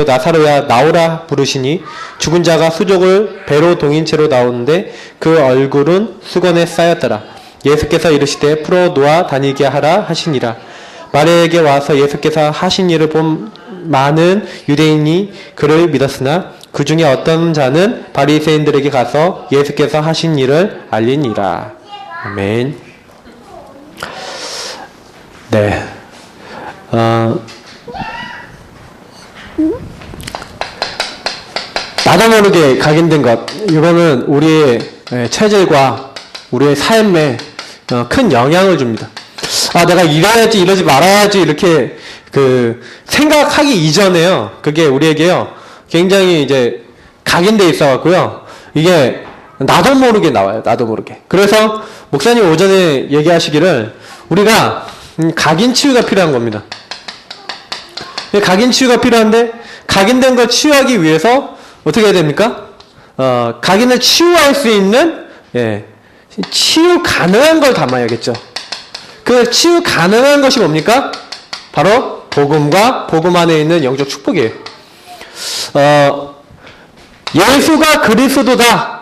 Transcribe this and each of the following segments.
나사로야 나오라 부르시니 죽은 자가 수족을 배로 동인 채로 나오는데 그 얼굴은 수건에 쌓였더라. 예수께서 이르시되 풀어 놓아 다니게 하라 하시니라. 마리아에게 와서 예수께서 하신 일을 본 많은 유대인이 그를 믿었으나 그 중에 어떤 자는 바리새인들에게 가서 예수께서 하신 일을 알리니라. 아멘. 네. 나도 모르게 각인된 것, 이거는 우리의 체질과 우리의 삶에 큰 영향을 줍니다. 내가 이래야지 이러지 말아야지 이렇게 생각하기 이전에요, 그게 우리에게요 굉장히 이제 각인돼 있어 갖고요, 이게 나도 모르게 나와요. 나도 모르게. 그래서 목사님 오전에 얘기하시기를 우리가 각인 치유가 필요한 겁니다. 각인 치유가 필요한데, 각인된 걸 치유하기 위해서 어떻게 해야 됩니까? 각인을 치유할 수 있는, 치유 가능한 걸 담아야겠죠. 그 치유 가능한 것이 뭡니까? 바로 복음과 복음 안에 있는 영적 축복이에요. 예수가 그리스도다.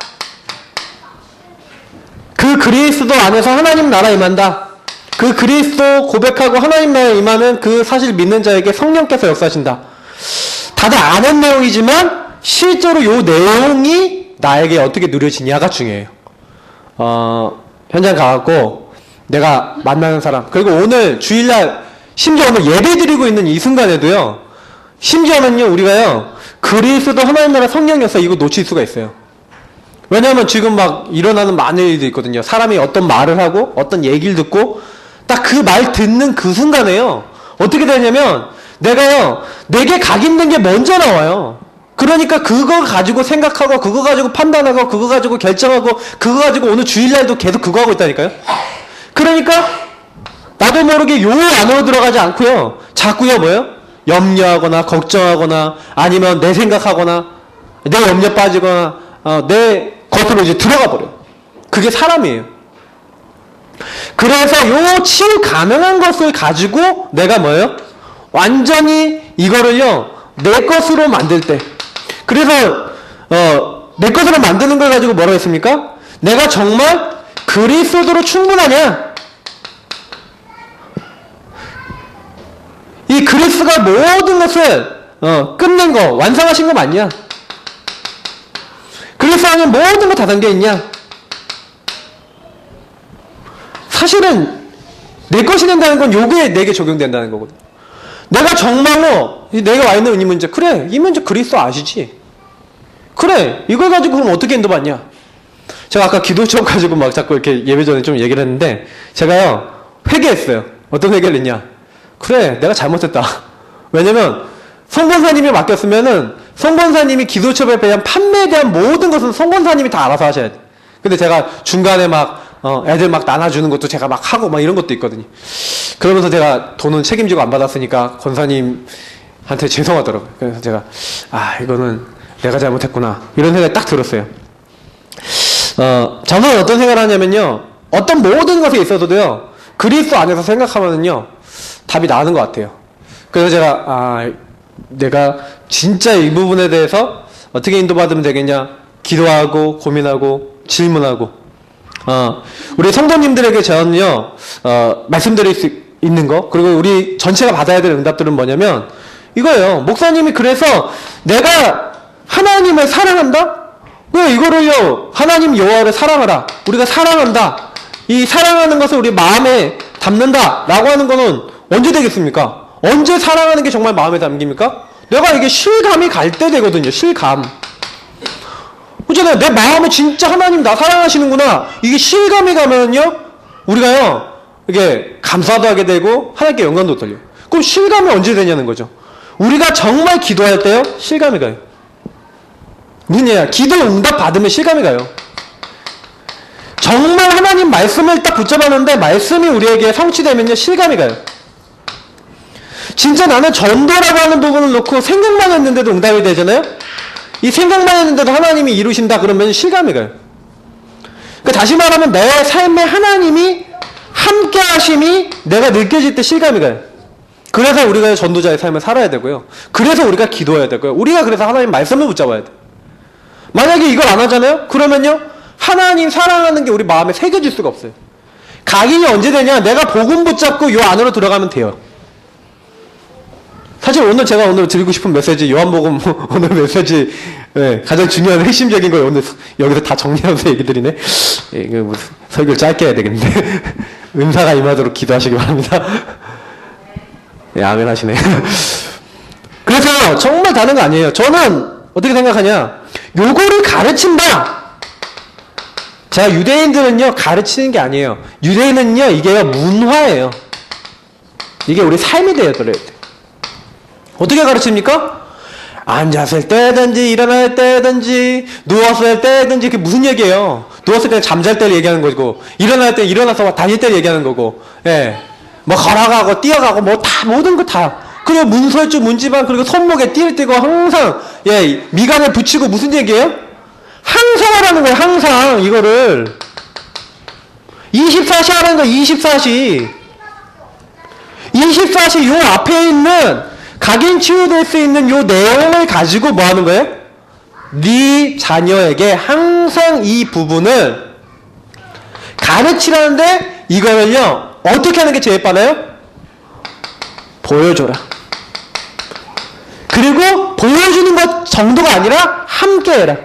그 그리스도 안에서 하나님 나라 임한다. 그 그리스도 고백하고 하나님 나라 임하는 그 사실 믿는 자에게 성령께서 역사하신다. 다들 아는 내용이지만 실제로 이 내용이 나에게 어떻게 누려지냐가 중요해요. 현장 가갖고 내가 만나는 사람, 그리고 오늘 주일날 심지어 오늘 예배 드리고 있는 이 순간에도요, 심지어는요 우리가요 그리스도 하나님 나라 성령이어서 이거 놓칠 수가 있어요. 왜냐하면 지금 막 일어나는 많은 일들이 있거든요. 사람이 어떤 말을 하고 어떤 얘기를 듣고 딱 그 말 듣는 그 순간에요 어떻게 되냐면 내게 각인된 게 먼저 나와요. 그러니까 그거 가지고 생각하고 그거 가지고 판단하고 그거 가지고 결정하고 그거 가지고 오늘 주일날도 계속 그거 하고 있다니까요. 그러니까 나도 모르게 요 안으로 들어가지 않고요, 자꾸요 뭐예요? 염려하거나 걱정하거나 아니면 내 생각하거나 내 염려 빠지거나 내 겉으로 이제 들어가 버려요. 그게 사람이에요. 그래서 요 치유 가능한 것을 가지고 내가 뭐예요? 완전히 이거를요 내 것으로 만들 때, 그래서 내 것으로 만드는 걸 가지고 뭐라고 했습니까? 내가 정말 그리스도로 충분하냐? 이 그리스도가 모든 것을 끝낸 거, 완성하신 거 맞냐? 그리스도 안에 모든 거 다 담겨있냐? 사실은 내 것이 된다는 건 요게 내게 적용된다는 거거든. 내가 정말로 내가 와 있는 이 문제, 그래 이 문제 그리스도 아시지? 그래 이걸 가지고 그럼 어떻게 인도받냐? 제가 아까 기도처럼 가지고 막 자꾸 이렇게 예배 전에 좀 얘기를 했는데, 제가요 회개했어요. 어떤 회개를 했냐? 그래 내가 잘못했다. 왜냐면 성권사님이 맡겼으면은 성권사님이 기도처에 대한 판매에 대한 모든 것은 성권사님이 다 알아서 하셔야 돼. 근데 제가 중간에 막 애들 막 나눠주는 것도 제가 막 하고 막 이런 것도 있거든요. 그러면서 제가 돈은 책임지고 안 받았으니까 권사님한테 죄송하더라고요. 그래서 제가 이거는 내가 잘못했구나 이런 생각이 딱 들었어요. 저는 어떤 생각을 하냐면요, 어떤 모든 것에 있어서도요 그리스도 안에서 생각하면은요 답이 나오는 것 같아요. 그래서 제가 내가 진짜 이 부분에 대해서 어떻게 인도받으면 되겠냐 기도하고 고민하고 질문하고, 우리 성도님들에게 저는요 말씀드릴 수 있는 거, 그리고 우리 전체가 받아야 될 응답들은 뭐냐면 이거예요. 목사님이 그래서 내가 하나님을 사랑한다? 왜 이거를요 하나님 여호와를 사랑하라, 우리가 사랑한다, 이 사랑하는 것을 우리 마음에 담는다 라고 하는 거는 언제 되겠습니까? 언제 사랑하는 게 정말 마음에 담깁니까? 내가 이게 실감이 갈 때 되거든요. 실감. 그잖아요. 내 마음에 진짜 하나님 나 사랑하시는구나, 이게 실감이 가면요 우리가요 이게 감사도 하게 되고 하나님께 영광도 돌려요. 그럼 실감이 언제 되냐는 거죠. 우리가 정말 기도할 때요 실감이 가요. 문제야, 기도 응답 받으면 실감이 가요. 정말 하나님 말씀을 딱 붙잡았는데 말씀이 우리에게 성취되면요 실감이 가요. 진짜 나는 전도라고 하는 부분을 놓고 생각만 했는데도 응답이 되잖아요. 이 생각만 했는데도 하나님이 이루신다 그러면 실감이 가요. 그러니까 다시 말하면 내 삶에 하나님이 함께 하심이 내가 느껴질 때 실감이 가요. 그래서 우리가 전도자의 삶을 살아야 되고요. 그래서 우리가 기도해야 되고요. 우리가 그래서 하나님 말씀을 붙잡아야 돼. 만약에 이걸 안 하잖아요? 그러면요, 하나님 사랑하는 게 우리 마음에 새겨질 수가 없어요. 각인이 언제 되냐? 내가 복음 붙잡고 요 안으로 들어가면 돼요. 사실 오늘 제가 오늘 드리고 싶은 메시지, 요한복음 오늘 메시지, 네, 가장 중요한 핵심적인 걸 오늘 여기서 다 정리하면서 얘기 드리네. 이거 뭐 설교를 짧게 해야 되겠는데. 은사가 임하도록 기도하시기 바랍니다. 네, 아멘 하시네. 그래서 정말 다른 거 아니에요. 저는 어떻게 생각하냐? 요거를 가르친다. 자, 유대인들은요, 가르치는 게 아니에요. 유대인은요, 이게요, 문화예요. 이게 우리 삶이 되어버려야 돼. 어떻게 가르칩니까? 앉았을 때든지, 일어날 때든지, 누웠을 때든지, 그게 무슨 얘기예요? 누웠을 때는 잠잘 때를 얘기하는 거고, 일어날 때 일어나서 다닐 때를 얘기하는 거고, 예. 뭐, 걸어가고, 뛰어가고, 뭐, 다, 모든 거 다. 그리고 문설주, 문지방, 그리고 손목에 띠를 띠고, 항상, 예, 미간에 붙이고, 무슨 얘기예요? 항상 하라는 거예요, 항상, 이거를. 24시 하라는 거예요, 24시. 24시 요 앞에 있는, 각인 치유될 수 있는 요 내용을 가지고 뭐 하는 거예요? 네 자녀에게 항상 이 부분을 가르치라는데 이거는요 어떻게 하는 게 제일 빠르요? 보여줘라. 그리고 보여주는 것 정도가 아니라 함께 해라.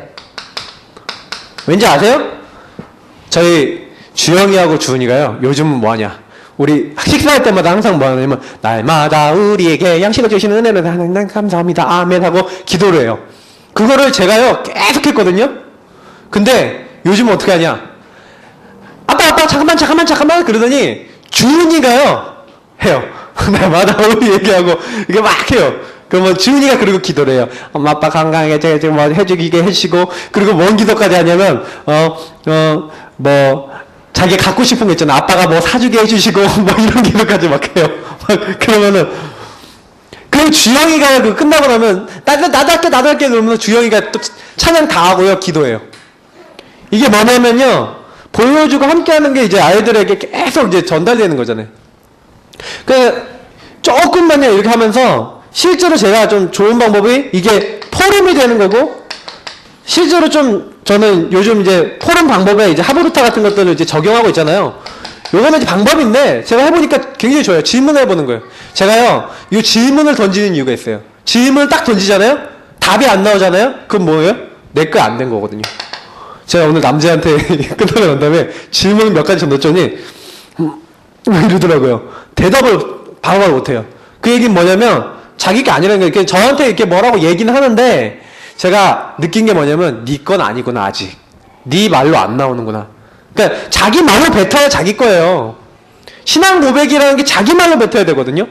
왠지 아세요? 저희 주영이하고 주은이가요 요즘은 뭐하냐, 우리 식사할 때마다 항상 뭐 하냐면 날마다 우리에게 양식을 주시는 은혜를 하나님 감사합니다 아멘 하고 기도를 해요. 그거를 제가요 계속 했거든요. 근데 요즘은 어떻게 하냐, 아빠 잠깐만 그러더니 주은이가요 해요. 날마다 우리 얘기하고 이게 막 해요. 그러면 주은이가 그리고 기도를 해요. 엄마 아빠 건강하게 제가 뭐 해주기게 해주시고, 그리고 뭔 기도까지 하냐면 뭐 자기가 갖고 싶은 거 있잖아. 아빠가 뭐 사주게 해주시고, 뭐 이런 기도까지 막 해요. 그러면은, 그럼 주영이가 그 끝나고 나면, 나도 할게 그러면 주영이가 또 찬양 다 하고요, 기도해요. 이게 뭐냐면요, 보여주고 함께 하는 게 이제 아이들에게 계속 이제 전달되는 거잖아요. 그, 조금만요, 이렇게 하면서, 실제로 제가 좀 좋은 방법이 이게 포럼이 되는 거고, 실제로 좀 저는 요즘 이제 포럼 방법에 이제 하브루타 같은 것들을 이제 적용하고 있잖아요. 요거는 이제 방법인데 제가 해보니까 굉장히 좋아요. 질문을 해보는 거예요. 제가요, 이 질문을 던지는 이유가 있어요. 질문을 딱 던지잖아요? 답이 안 나오잖아요? 그럼 뭐예요? 내 거 안 된 거거든요. 제가 오늘 남자한테 끝나고 난 다음에 질문 몇 가지 좀 넣었더니, 이러더라고요. 대답을 바로바로 못해요. 그 얘기는 뭐냐면, 자기가 아니라는 거예요. 저한테 이렇게 뭐라고 얘기는 하는데, 제가 느낀 게 뭐냐면 네 건 아니구나 아직. 네 말로 안 나오는구나. 그러니까 자기 말로 뱉어야 자기 거예요. 신앙 고백이라는 게 자기 말로 뱉어야 되거든요.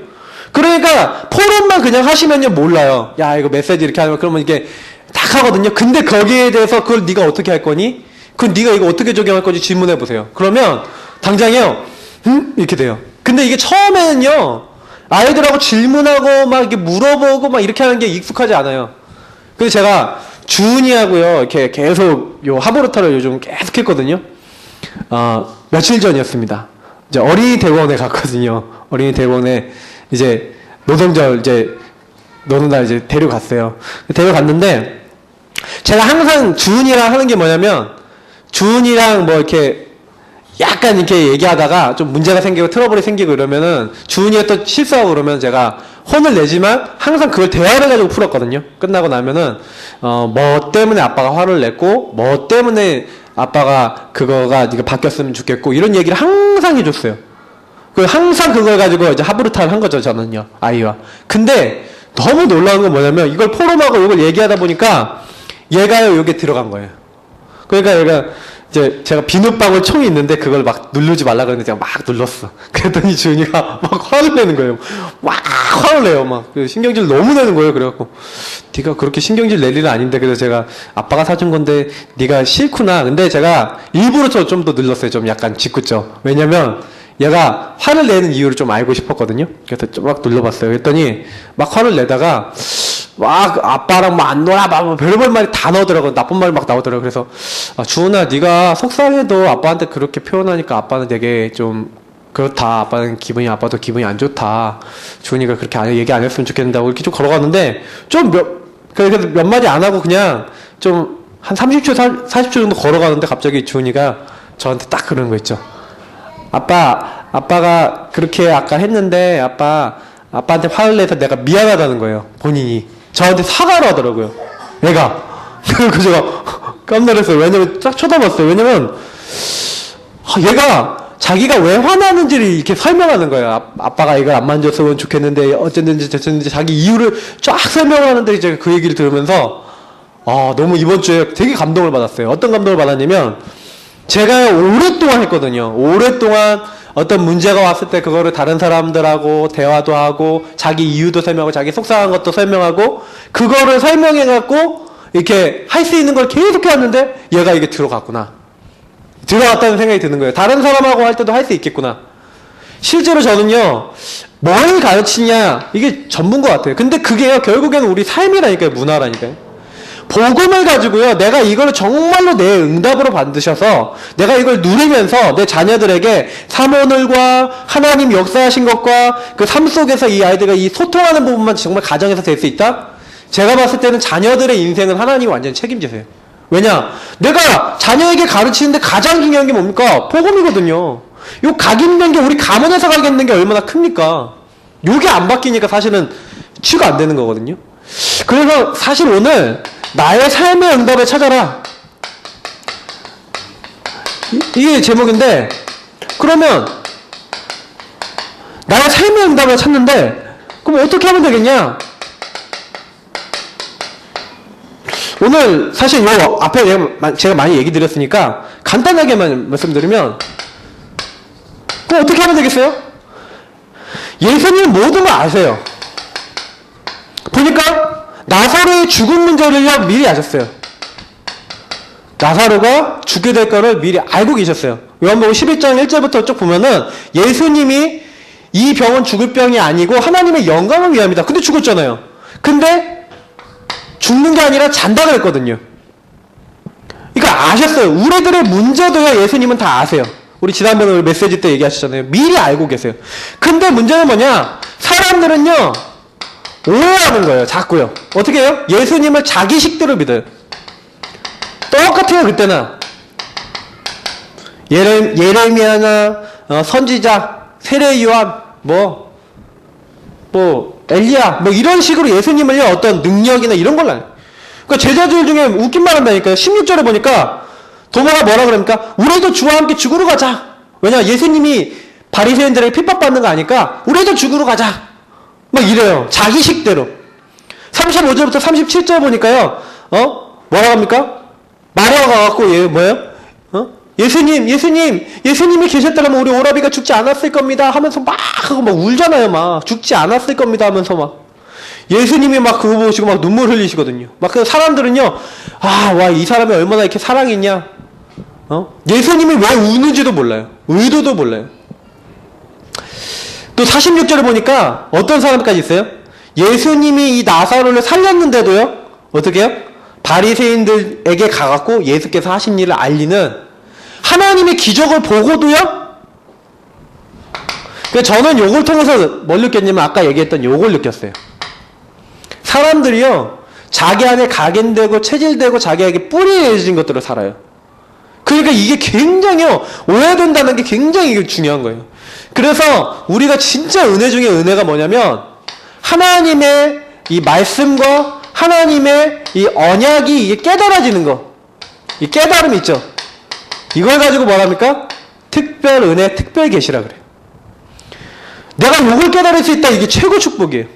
그러니까 포럼만 그냥 하시면요 몰라요. 야 이거 메시지 이렇게 하면 그러면 이게 딱 하거든요. 근데 거기에 대해서 그걸 네가 어떻게 할 거니? 그럼 네가 이거 어떻게 적용할 건지 질문해 보세요. 그러면 당장요 이렇게 돼요. 근데 이게 처음에는요 아이들하고 질문하고 막 이렇게 물어보고 막 이렇게 하는 게 익숙하지 않아요. 그래서 제가 주은이하고요 이렇게 계속 요 하브루타를 요즘 계속 했거든요. 며칠 전이었습니다. 이제 어린이 대공원에 갔거든요. 어린이 대공원에 이제 노동절 이제 노는 날 이제 데려갔어요. 데려갔는데 제가 항상 주은이랑 하는 게 뭐냐면 주은이랑 뭐 이렇게 약간 이렇게 얘기하다가 좀 문제가 생기고 트러블이 생기고 이러면은 주은이가 또 실수하고 그러면 제가 혼을 내지만 항상 그걸 대화를 가지고 풀었거든요. 끝나고 나면은 뭐 때문에 아빠가 화를 냈고 뭐 때문에 아빠가 그거가 네가 바뀌었으면 좋겠고 이런 얘기를 항상 해줬어요. 그 항상 그걸 가지고 이제 하브루타를 한 거죠 저는요 아이와. 근데 너무 놀라운 건 뭐냐면 이걸 포럼하고 이걸 얘기하다 보니까 얘가요 여기에 들어간 거예요. 그러니까 얘가 이제 제가 비눗방울 총이 있는데 그걸 막 누르지 말라 그랬는데 제가 막 눌렀어. 그랬더니 주은이가 막 화를 내는 거예요. 막 화를 내요. 막 신경질 너무 내는 거예요. 그래갖고 네가 그렇게 신경질 낼 일은 아닌데 그래서 제가 아빠가 사준 건데 네가 싫구나. 근데 제가 일부러 좀 더 눌렀어요. 좀 약간 짓궂죠. 왜냐면 얘가 화를 내는 이유를 좀 알고 싶었거든요. 그래서 좀 막 눌러봤어요. 그랬더니 막 화를 내다가 막 아빠랑 막 안 놀아 막 별별 말이 다 나오더라고. 나쁜 말이 막 나오더라고. 그래서 주은아 네가 속상해도 아빠한테 그렇게 표현하니까 아빠는 되게 좀 그렇다. 아빠도 기분이 안 좋다. 주은이가 그렇게 얘기 안 했으면 좋겠는데 하고 이렇게 좀 걸어갔는데, 그래서 몇 마디 안 하고 그냥 좀 한 30초, 40초 정도 걸어가는데 갑자기 주은이가 저한테 딱 그러는 거 있죠. 아빠가 그렇게 아까 했는데, 아빠한테 화를 내서 내가 미안하다는 거예요. 본인이. 저한테 사과를 하더라고요. 얘가. 그래서 제가 깜놀했어요. 왜냐면 딱 쳐다봤어요. 왜냐면, 얘가 자기가 왜 화나는지를 이렇게 설명하는 거예요. 아빠가 이걸 안 만졌으면 좋겠는데, 어쨌는지 저쨌는지 자기 이유를 쫙 설명하는데 이제 그 얘기를 들으면서, 너무 이번 주에 되게 감동을 받았어요. 어떤 감동을 받았냐면, 제가 오랫동안 했거든요. 오랫동안 어떤 문제가 왔을 때 그거를 다른 사람들하고 대화도 하고 자기 이유도 설명하고 자기 속상한 것도 설명하고 그거를 설명해갖고 이렇게 할 수 있는 걸 계속 해왔는데 얘가 이게 들어갔다는 생각이 드는 거예요. 다른 사람하고 할 때도 할 수 있겠구나. 실제로 저는요, 뭘 가르치냐 이게 전부인 것 같아요. 근데 그게요 결국에는 우리 삶이라니까요. 문화라니까요. 복음을 가지고요, 내가 이걸 정말로 내 응답으로 받으셔서 내가 이걸 누리면서 내 자녀들에게 삼오늘과 하나님 역사하신 것과 그 삶 속에서 이 아이들과 이 소통하는 부분만 정말 가정에서 될 수 있다? 제가 봤을 때는 자녀들의 인생은 하나님이 완전히 책임지세요. 왜냐? 내가 자녀에게 가르치는데 가장 중요한 게 뭡니까? 복음이거든요. 요 각인된 게 우리 가문에서 각인된 게 얼마나 큽니까? 요게 안 바뀌니까 사실은 치유가 안 되는 거거든요. 그래서 사실 오늘 나의 삶의 응답을 찾아라. 이게 제목인데, 그러면 나의 삶의 응답을 찾는데 그럼 어떻게 하면 되겠냐? 오늘 사실 요 앞에 제가 많이 얘기 드렸으니까 간단하게만 말씀드리면, 그럼 어떻게 하면 되겠어요? 예수님 모든 걸 아세요. 보니까 나사로의 죽음 문제를 미리 아셨어요. 나사로가 죽게 될 거를 미리 알고 계셨어요. 요한복음 11장 1절부터 쭉 보면은 예수님이 이 병은 죽을 병이 아니고 하나님의 영광을 위함이다. 근데 죽었잖아요. 근데 죽는 게 아니라 잔다 그랬거든요. 그러니까 아셨어요. 우리들의 문제도요, 예수님은 다 아세요. 우리 지난번에 메시지 때 얘기하셨잖아요. 미리 알고 계세요. 근데 문제는 뭐냐? 사람들은요, 오해하는 거예요. 자꾸요. 어떻게 해요? 예수님을 자기 식대로 믿어요. 똑같아요. 그때나 예레미야나 선지자, 세례 요한, 엘리야, 이런 식으로 예수님을요 어떤 능력이나 이런 걸 안. 그러니까 제자들 중에 웃긴 말 한다니까요. 16절에 보니까 도마가 뭐라 그럽니까? 우리도 주와 함께 죽으러 가자. 왜냐? 예수님이 바리새인들에게 핍박받는 거 아니까 우리도 죽으러 가자. 이래요. 자기 식대로. 35절부터 37절 보니까요, 뭐라고 합니까? 마리아가 와갖고, 예수님이 계셨다면 우리 오라비가 죽지 않았을 겁니다 하면서 하고 울잖아요. 죽지 않았을 겁니다 하면서 예수님이 그거 보시고 눈물 흘리시거든요. 그 사람들은요, 이 사람이 얼마나 이렇게 사랑했냐? 예수님이 왜 우는지도 몰라요. 의도도 몰라요. 또 46절에 보니까 어떤 사람까지 있어요? 예수님이 이 나사로를 살렸는데도요, 어떻게 해요? 바리새인들에게 가갖고 예수께서 하신 일을 알리는 하나님의 기적을 보고도요? 저는 요걸 통해서 뭘 느꼈냐면 아까 얘기했던 요걸 느꼈어요. 사람들이요, 자기 안에 각인되고 체질되고 자기에게 뿌리내진 것들을 살아요. 그러니까 이게 굉장히요, 오해된다는 게 굉장히 중요한 거예요. 그래서 우리가 진짜 은혜 중에 은혜가 뭐냐면 하나님의 이 말씀과 하나님의 이 언약이 이게 깨달아지는 거. 이 깨달음이 있죠. 이걸 가지고 뭐랍니까? 특별 은혜, 특별 계시라 그래요. 내가 이걸 깨달을 수 있다. 이게 최고 축복이에요.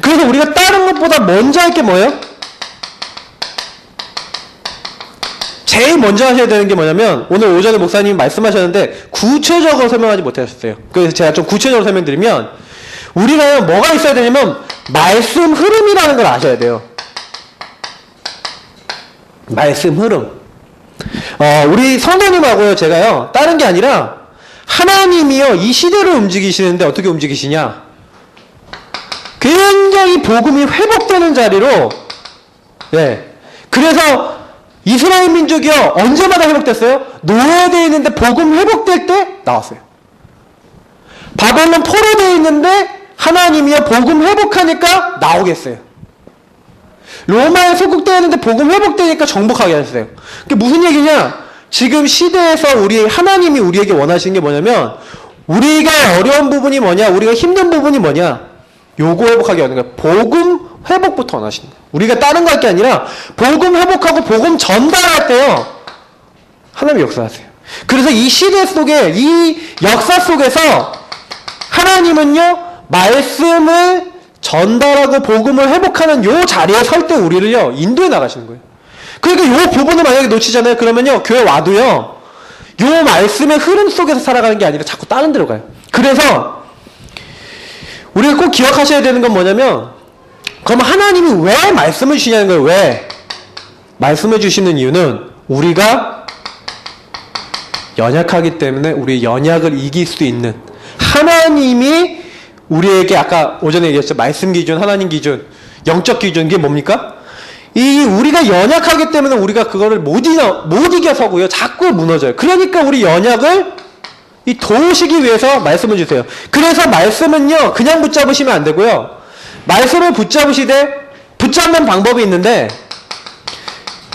그래서 우리가 다른 것보다 먼저 할 게 뭐예요? 제일 먼저 하셔야 되는 게 뭐냐면 오늘 오전에 목사님이 말씀하셨는데 구체적으로 설명하지 못하셨어요. 그래서 제가 좀 구체적으로 설명드리면 우리가 뭐가 있어야 되냐면 말씀 흐름이라는 걸 아셔야 돼요. 말씀 흐름. 우리 성도님하고요 제가요 다른 게 아니라 하나님이요 이 시대를 움직이시는데 어떻게 움직이시냐? 굉장히 복음이 회복되는 자리로 그래서 이스라엘 민족이요 언제마다 회복됐어요? 노예되어 있는데 복음 회복될 때 나왔어요. 바벨론 포로되어 있는데 하나님이요 복음 회복하니까 나오겠어요. 로마에 소국되어 있는데 복음 회복되니까 정복하게 하셨어요. 그게 무슨 얘기냐? 지금 시대에서 하나님이 우리에게 원하시는 게 뭐냐면 우리가 어려운 부분이 뭐냐? 우리가 힘든 부분이 뭐냐? 요거 회복하게 하는 거예요. 복음 회복부터 원하시는 거예요. 우리가 다른 거 할 게 아니라 복음 회복하고 복음 전달할 때요. 하나님이 역사하세요. 그래서 이 시대 속에 이 역사 속에서 하나님은요. 말씀을 전달하고 복음을 회복하는 요 자리에 설 때 우리를요. 인도해 나가시는 거예요. 그러니까 요 부분을 만약에 놓치잖아요. 그러면요. 교회 와도요. 요 말씀의 흐름 속에서 살아가는 게 아니라 자꾸 다른 데로 가요. 그래서 우리가 꼭 기억하셔야 되는 건 뭐냐면 그럼 하나님이 왜 말씀을 주시냐는 거예요. 왜? 말씀을 주시는 이유는 우리가 연약하기 때문에 우리의 연약을 이길 수 있는 하나님이 우리에게 아까 오전에 얘기했죠. 말씀 기준, 하나님 기준, 영적 기준 이게 뭡니까? 이 우리가 연약하기 때문에 우리가 그거를 못 이겨서고요. 자꾸 무너져요. 그러니까 우리 연약을 도우시기 위해서 말씀을 주세요. 그래서 말씀은요. 그냥 붙잡으시면 안 되고요. 말씀을 붙잡는 방법이 있는데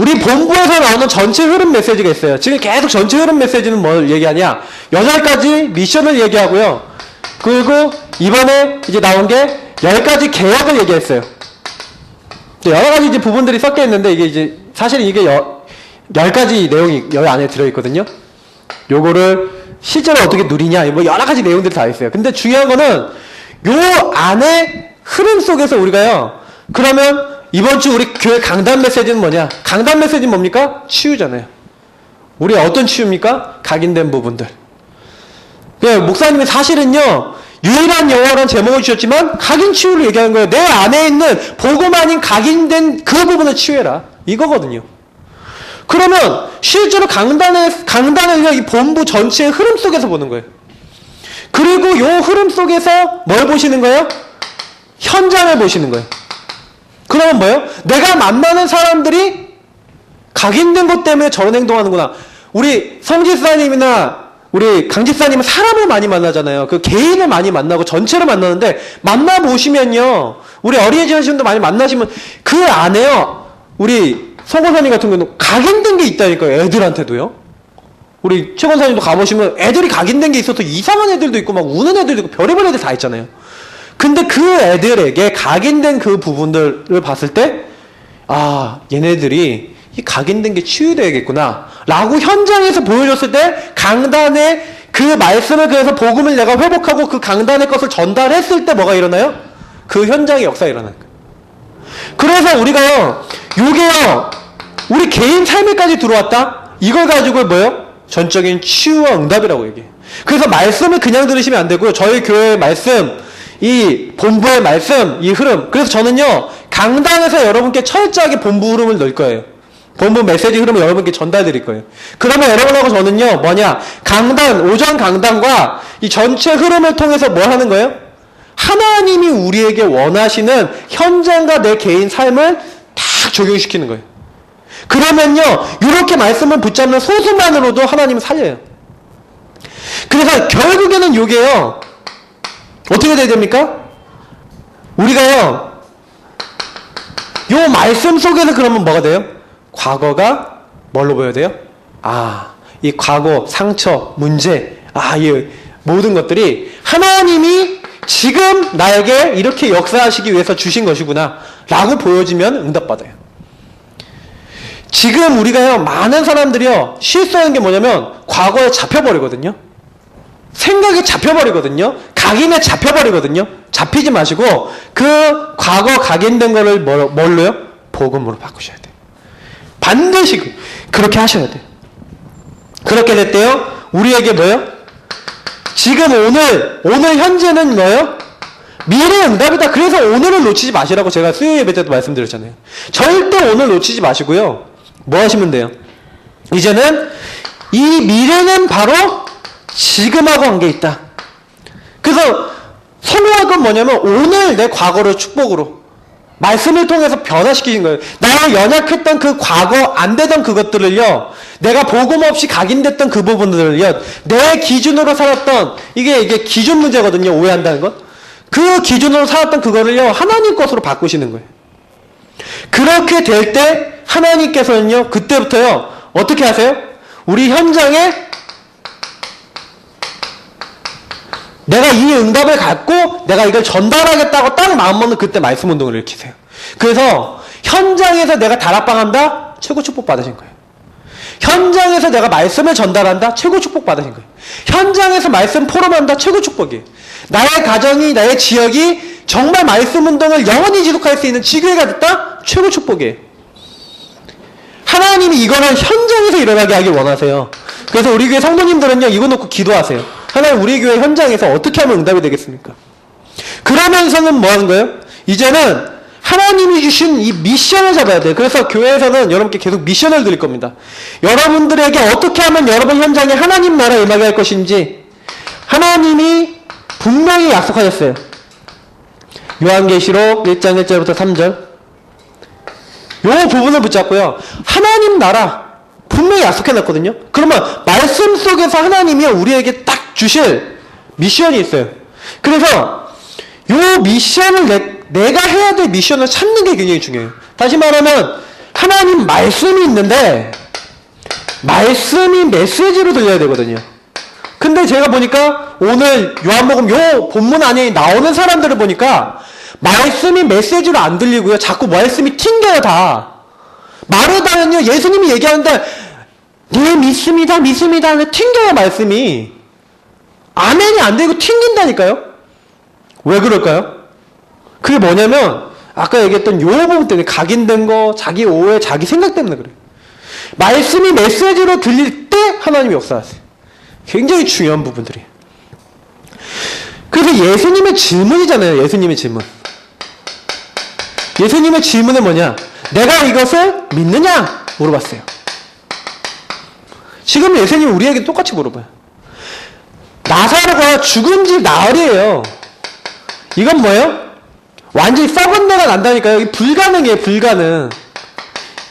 우리 본부에서 나오는 전체 흐름 메시지가 있어요. 지금 계속 전체 흐름 메시지는 뭘 얘기하냐? 8가지 미션을 얘기하고요. 그리고 이번에 이제 나온 게 10가지 계약을 얘기했어요. 여러 가지 이제 부분들이 섞여 있는데 이게 이제 사실은 이게 10가지 내용이 여기 안에 들어있거든요. 요거를 실제로 어떻게 누리냐, 뭐 여러 가지 내용들이 다 있어요. 근데 중요한 거는 요 안에 흐름 속에서 우리가요. 그러면 이번 주 우리 교회 강단 메시지는 뭐냐? 강단 메시지는 뭡니까? 치유잖아요. 우리 어떤 치유입니까? 각인된 부분들. 목사님이 사실은요. 유일한 영어라는 제목을 주셨지만 각인 치유를 얘기하는 거예요. 내 안에 있는 복음 아닌 각인된 그 부분을 치유해라. 이거거든요. 그러면 실제로 강단을 이 본부 전체의 흐름 속에서 보는 거예요. 그리고 요 흐름 속에서 뭘 보시는 거예요? 현장을 보시는 거예요. 그러면 뭐예요? 내가 만나는 사람들이 각인된 것 때문에 저런 행동하는구나. 우리 성지사님이나 우리 강지사님은 사람을 많이 만나잖아요. 그 개인을 많이 만나고 전체를 만나는데 만나보시면요. 우리 어린이집 하시는 분도 많이 만나시면 그 안에요. 우리 서권사님 같은 경우는 각인된 게 있다니까요. 애들한테도요. 우리 최권사님도 가보시면 애들이 각인된 게 있어서 이상한 애들도 있고 막 우는 애들도 있고 별의별 애들 다 있잖아요. 근데 그 애들에게 각인된 그 부분들을 봤을 때 아 얘네들이 이 각인된 게 치유되겠구나 라고 현장에서 보여줬을 때 강단의 그 말씀을 그래서 복음을 내가 회복하고 그 강단의 것을 전달했을 때 뭐가 일어나요? 그 현장의 역사가 일어나는 거예요. 그래서 우리가요 요게요 우리 개인 삶에까지 들어왔다? 이걸 가지고 뭐예요? 전적인 치유와 응답이라고 얘기해요. 그래서 말씀을 그냥 들으시면 안 되고요. 저희 교회의 말씀 이 본부의 말씀, 이 흐름. 그래서 저는요, 강단에서 여러분께 철저하게 본부 흐름을 넣을 거예요. 본부 메시지 흐름을 여러분께 전달 드릴 거예요. 그러면 여러분하고 저는요, 뭐냐, 강단, 오전 강단과 이 전체 흐름을 통해서 뭘 하는 거예요? 하나님이 우리에게 원하시는 현장과 내 개인 삶을 다 적용시키는 거예요. 그러면요, 이렇게 말씀을 붙잡는 소수만으로도 하나님은 살려요. 그래서 결국에는 요게요, 어떻게 돼야 됩니까? 우리가요, 요 말씀 속에서 그러면 뭐가 돼요? 과거가 뭘로 보여야 돼요? 아, 이 과거, 상처, 문제, 이 모든 것들이 하나님이 지금 나에게 이렇게 역사하시기 위해서 주신 것이구나 라고 보여지면 응답받아요. 지금 우리가요, 많은 사람들이요, 실수하는 게 뭐냐면 과거에 잡혀버리거든요. 생각이 잡혀버리거든요. 각인에 잡혀버리거든요. 잡히지 마시고 그 과거 각인된 거를 뭘로요? 복음으로 바꾸셔야 돼요. 반드시 그렇게 하셔야 돼요. 그렇게 됐대요. 우리에게 뭐예요? 지금 오늘 현재는 뭐예요? 미래의 응답이다. 그래서 오늘을 놓치지 마시라고 제가 수요 예배 때도 말씀드렸잖아요. 절대 오늘 놓치지 마시고요. 뭐 하시면 돼요? 이제는 이 미래는 바로 지금하고 관계 있다. 그래서 선호할 건 뭐냐면 오늘 내 과거를 축복으로 말씀을 통해서 변화시키신 거예요. 나의 연약했던 그 과거 안 되던 그것들을요, 내가 복음 없이 각인됐던 그 부분들을요, 내 기준으로 살았던, 이게 기준 문제거든요, 오해한다는 건. 그 기준으로 살았던 그거를요, 하나님 것으로 바꾸시는 거예요. 그렇게 될 때, 하나님께서는요, 그때부터요, 어떻게 하세요? 우리 현장에 내가 이 응답을 갖고 내가 이걸 전달하겠다고 딱 마음먹는 그때 말씀 운동을 일으키세요. 그래서 현장에서 내가 다락방한다? 최고 축복 받으신 거예요. 현장에서 내가 말씀을 전달한다? 최고 축복 받으신 거예요. 현장에서 말씀 포럼한다? 최고 축복이에요. 나의 가정이, 나의 지역이 정말 말씀 운동을 영원히 지속할 수 있는 지교회가 됐다? 최고 축복이에요. 하나님이 이거는 현장에서 일어나게 하길 원하세요. 그래서 우리 교회 성도님들은요, 이거 놓고 기도하세요. 하나님, 우리 교회 현장에서 어떻게 하면 응답이 되겠습니까? 그러면서는 뭐 하는 거예요? 이제는 하나님이 주신 이 미션을 잡아야 돼요. 그래서 교회에서는 여러분께 계속 미션을 드릴 겁니다. 여러분들에게 어떻게 하면 여러분 현장에 하나님 나라 임하게 할 것인지 하나님이 분명히 약속하셨어요. 요한계시록 1장 1절부터 3절. 요 부분을 붙잡고요. 하나님 나라 분명히 약속해놨거든요. 그러면 말씀 속에서 하나님이 우리에게 딱 주실 미션이 있어요. 그래서 요 미션을 내가 해야 될 미션을 찾는 게 굉장히 중요해요. 다시 말하면 하나님 말씀이 있는데 말씀이 메시지로 들려야 되거든요. 근데 제가 보니까 오늘 요한복음 요 본문 안에 나오는 사람들을 보니까 말씀이 메시지로 안 들리고요. 자꾸 말씀이 튕겨요, 다. 말을 하면요, 예수님이 얘기하는데, 네, 믿습니다, 믿습니다. 튕겨요, 말씀이. 아멘이 안 되고 튕긴다니까요? 왜 그럴까요? 그게 뭐냐면, 아까 얘기했던 요 부분 때문에 각인된 거, 자기 오해, 자기 생각 때문에 그래요. 말씀이 메시지로 들릴 때 하나님이 역사하세요. 굉장히 중요한 부분들이에요. 그래서 예수님의 질문이잖아요, 예수님의 질문. 예수님의 질문은 뭐냐? 내가 이것을 믿느냐? 물어봤어요. 지금 예수님이 우리에게 똑같이 물어봐요. 나사로가 죽은 지 나흘이에요. 이건 뭐예요? 완전히 썩은 내가 난다니까요. 이게 불가능이에요, 불가능.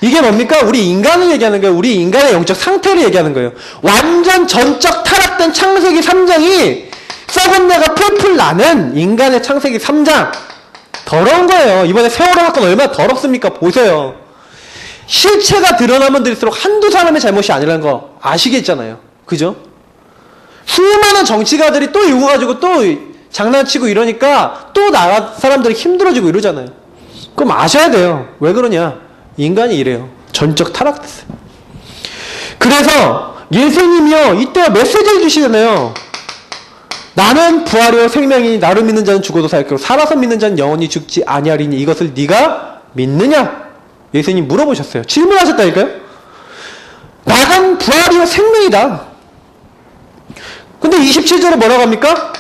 이게 뭡니까? 우리 인간을 얘기하는 거예요. 우리 인간의 영적 상태를 얘기하는 거예요. 완전 전적 타락된 창세기 3장이 썩은 내가 풀풀 나는 인간의 창세기 3장. 더러운 거예요. 이번에 세월호 사건 얼마나 더럽습니까? 보세요. 실체가 드러나면 들수록 한두 사람의 잘못이 아니라는 거 아시겠잖아요. 그죠? 수많은 정치가들이 또 이거 가지고 또 장난치고 이러니까 또 나라 사람들이 힘들어지고 이러잖아요. 그럼 아셔야 돼요. 왜 그러냐? 인간이 이래요. 전적 타락됐어요. 그래서 예수님이요, 이때 메시지를 주시잖아요. 나는 부활이요 생명이니 나를 믿는 자는 죽어도 살겠고 살아서 믿는 자는 영원히 죽지 아니하리니 이것을 네가 믿느냐? 예수님 물어보셨어요. 질문하셨다니까요. 나는 부활이요 생명이다. 근데 27절에 뭐라고 합니까?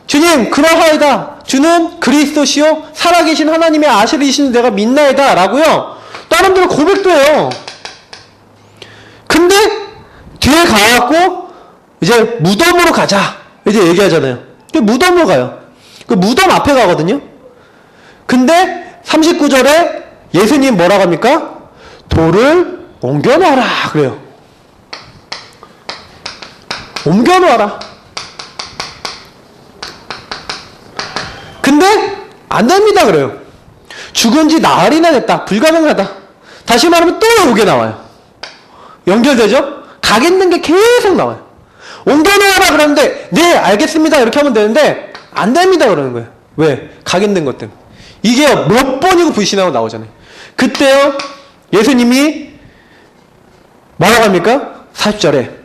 주님 그러하이다. 주는 그리스도시요 살아계신 하나님의 아들이신 내가 믿나이다 라고요. 사람들은 고백도 해요. 근데 뒤에 가갖고 이제 무덤으로 가자 이제 얘기하잖아요. 무덤으로 가요. 그 무덤 앞에 가거든요. 근데 39절에 예수님 뭐라고 합니까? 돌을 옮겨놓아라 그래요. 옮겨놓아라. 근데 안 됩니다 그래요. 죽은 지 나흘이나 됐다. 불가능하다. 다시 말하면 또 요게 나와요. 연결되죠? 각있는 게 계속 나와요. 옮겨놓아라 그러는데 네 알겠습니다 이렇게 하면 되는데 안 됩니다 그러는 거예요. 왜? 각인된 것 때문에. 이게 몇 번이고 불신하고 나오잖아요. 그때요 예수님이 뭐라고 합니까? 40절에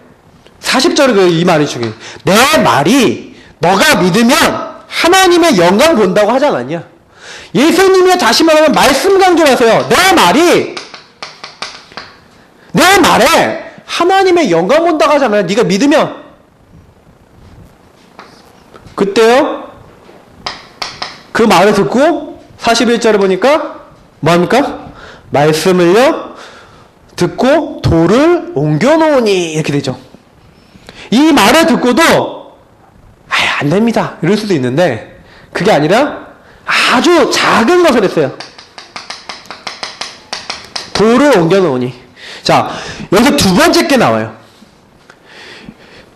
이 말이 중요해요. 내 말이 너가 믿으면 하나님의 영광 본다고 하지 않았냐? 예수님이 다시 말하면 말씀 강조하세요. 내 말에 하나님의 영광 본다고 하잖아요. 네가 믿으면. 그때요 그 말을 듣고 41절에 보니까 뭐합니까? 말씀을요 듣고 돌을 옮겨놓으니 이렇게 되죠. 이 말을 듣고도 안됩니다 이럴 수도 있는데 그게 아니라 아주 작은 것을 했어요. 돌을 옮겨 놓으니. 자, 여기서 두 번째 게 나와요.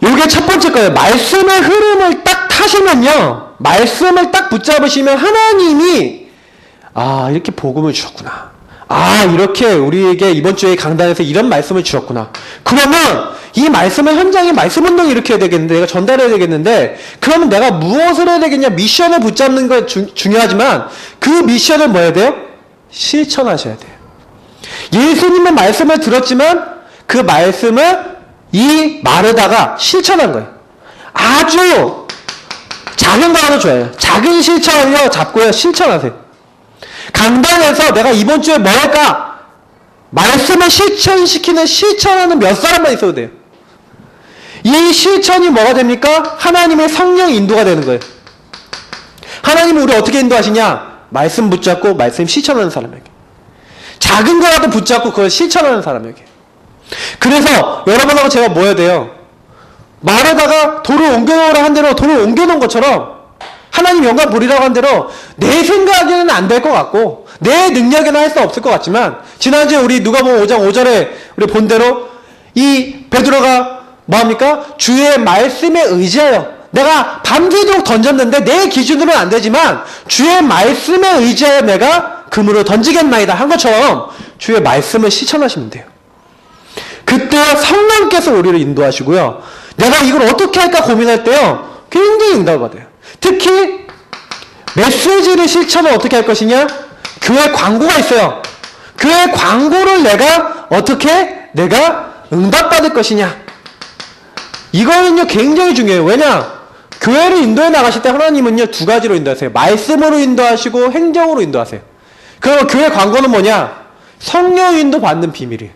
요게 첫 번째 거예요. 말씀의 흐름을 딱 타시면요, 말씀을 딱 붙잡으시면 하나님이 이렇게 복음을 주셨구나. 이렇게 우리에게 이번 주에 강단에서 이런 말씀을 주셨구나. 그러면 이 말씀을 현장에 말씀 운동을 일으켜야 되겠는데, 내가 전달해야 되겠는데, 그러면 내가 무엇을 해야 되겠냐? 미션을 붙잡는 거 중요하지만 그 미션을 뭐 해야 돼요? 실천하셔야 돼요. 예수님의 말씀을 들었지만 그 말씀을 이 마르다가 실천한 거예요. 아주 작은 거 하나 줘요. 작은 실천을요 잡고요 실천하세요. 강단에서 내가 이번 주에 뭐 할까? 말씀을 실천하는 몇 사람만 있어도 돼요. 이 실천이 뭐가 됩니까? 하나님의 성령 인도가 되는 거예요. 하나님은 우리 어떻게 인도하시냐? 말씀 붙잡고 말씀 실천하는 사람에게. 작은 거라도 붙잡고 그걸 실천하는 사람에게. 그래서 여러분하고 제가 뭐 해야 돼요? 말하다가 돌을 옮겨놓으라 한 대로 돌을 옮겨놓은 것처럼 하나님 영광 보리라고 한 대로 내 생각에는 안 될 것 같고 내 능력에는 할 수 없을 것 같지만, 지난주에 우리 누가복음 5장 5절에 우리 본 대로 이 베드로가 뭐합니까? 주의 말씀에 의지하여, 내가 밤새도록 던졌는데 내 기준으로는 안 되지만 주의 말씀에 의지하여 내가 그물을 던지겠나이다 한 것처럼 주의 말씀을 실천하시면 돼요. 그때 성령께서 우리를 인도하시고요, 내가 이걸 어떻게 할까 고민할 때요 굉장히 응답을 받아요. 특히 메시지를 실천을 어떻게 할 것이냐? 교회 광고가 있어요. 교회 광고를 내가 어떻게 응답받을 것이냐? 이거는요 굉장히 중요해요. 왜냐? 교회를 인도해 나가실 때 하나님은요 두 가지로 인도하세요. 말씀으로 인도하시고 행정으로 인도하세요. 그럼 교회 광고는 뭐냐? 성령 인도 받는 비밀이에요.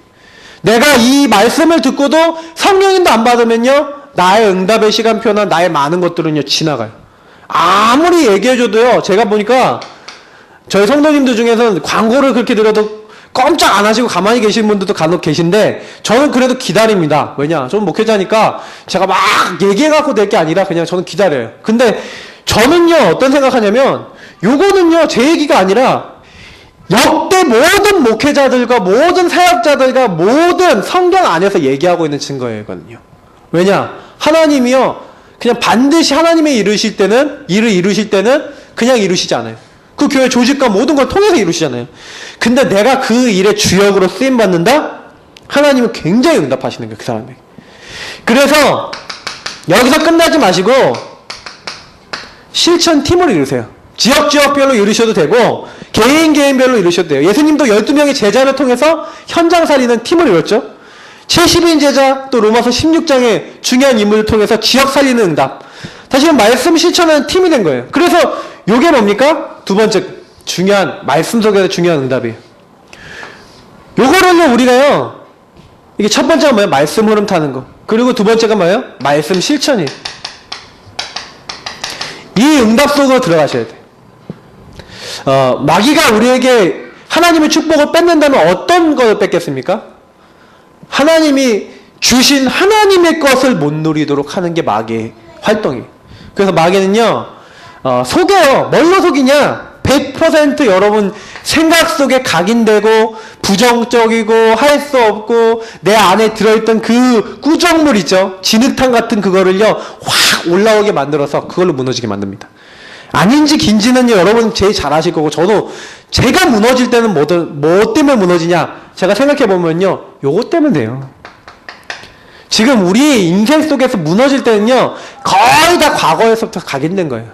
내가 이 말씀을 듣고도 성령 인도 안 받으면요 나의 응답의 시간표나 나의 많은 것들은요 지나가요. 아무리 얘기해줘도요, 제가 보니까 저희 성도님들 중에서는 광고를 그렇게 들어도 꼼짝 안 하시고 가만히 계시는 분들도 간혹 계신데, 저는 그래도 기다립니다. 왜냐? 저는 목회자니까 제가 막 얘기해갖고 될 게 아니라 그냥 저는 기다려요. 근데 저는요 어떤 생각하냐면, 요거는요 제 얘기가 아니라 역대 모든 목회자들과 모든 사역자들과 모든 성경 안에서 얘기하고 있는 증거이거든요. 왜냐? 하나님이요 그냥 반드시 하나님의 일을 이루실 때는 그냥 이루시지 않아요. 그 교회 조직과 모든 걸 통해서 이루시잖아요. 근데 내가 그 일의 주역으로 쓰임받는다? 하나님은 굉장히 응답하시는 거예요, 그 사람에게. 그래서 여기서 끝나지 마시고 실천팀을 이루세요. 지역별로 이루셔도 되고 개인별로 이루셔도 돼요. 예수님도 12명의 제자를 통해서 현장 살리는 팀을 이뤘죠. 70인 제자, 또 로마서 16장의 중요한 인물을 통해서 지역 살리는 응답. 다시 말씀 실천하는 팀이 된 거예요. 그래서 요게 뭡니까? 두 번째 중요한, 말씀 속에서 중요한 응답이에요. 요거를요 우리가요, 이게 첫 번째가 뭐예요? 말씀 흐름 타는 거. 그리고 두 번째가 뭐예요? 말씀 실천이에요. 이 응답 속으로 들어가셔야 돼요. 마귀가 우리에게 하나님의 축복을 뺏는다면 어떤 걸 뺏겠습니까? 하나님이 주신 하나님의 것을 못 누리도록 하는 게 마귀의 활동이에요. 그래서 마귀는요 속여요. 뭘로 속이냐? 100% 여러분 생각 속에 각인되고 부정적이고 할 수 없고 내 안에 들어있던 그 꾸정물 있죠, 진흙탕 같은 그거를요 확 올라오게 만들어서 그걸로 무너지게 만듭니다. 아닌지 긴지는요 여러분 제일 잘 아실 거고, 저도 제가 무너질 때는 뭐 때문에 무너지냐 제가 생각해보면요 요것 때문에 돼요. 지금 우리 인생 속에서 무너질 때는요 거의 다 과거에서부터 각인된 거예요.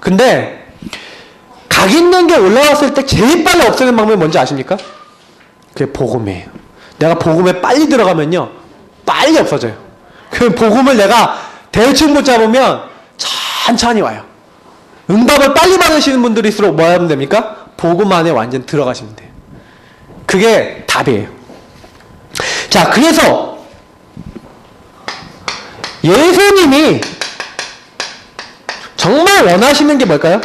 근데 각인된 게 올라왔을 때 제일 빨리 없애는 방법이 뭔지 아십니까? 그게 복음이에요. 내가 복음에 빨리 들어가면요 빨리 없어져요. 그 복음을 내가 대충 붙잡으면 천천히 와요. 응답을 빨리 받으시는 분들일수록 뭐 하면 됩니까? 복음 안에 완전 들어가시면 돼요. 그게 답이에요. 자, 그래서 예수님이 정말 원하시는 게 뭘까요?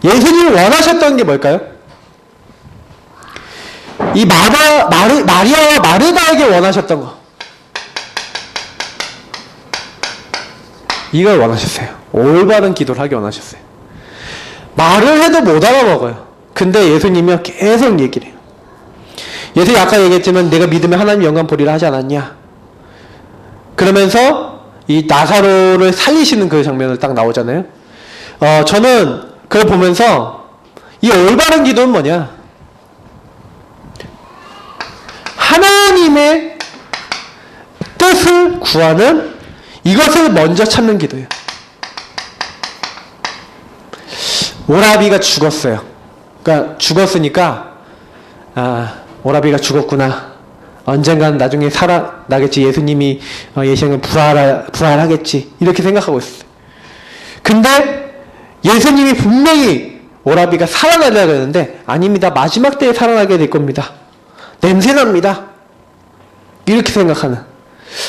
예수님이 원하셨던 게 뭘까요? 이 마리아와 마르다에게 원하셨던 거, 이걸 원하셨어요. 올바른 기도를 하기 원하셨어요. 말을 해도 못 알아먹어요. 근데 예수님이요 계속 얘기를 해요. 예수님이 아까 얘기했지만 내가 믿으면 하나님 영광 보리라 하지 않았냐. 그러면서 이 나사로를 살리시는 그 장면을 딱 나오잖아요. 저는 그걸 보면서 이 올바른 기도는 뭐냐, 하나님의 뜻을 구하는, 이것을 먼저 찾는 기도예요. 오라비가 죽었어요. 그러니까 죽었으니까 오라비가 죽었구나, 언젠간 나중에 살아나겠지, 예수님이 예수님을 부활하겠지, 이렇게 생각하고 있어요. 근데 예수님이 분명히 오라비가 살아나려고 했는데 아닙니다, 마지막 때에 살아나게 될 겁니다, 냄새납니다, 이렇게 생각하는.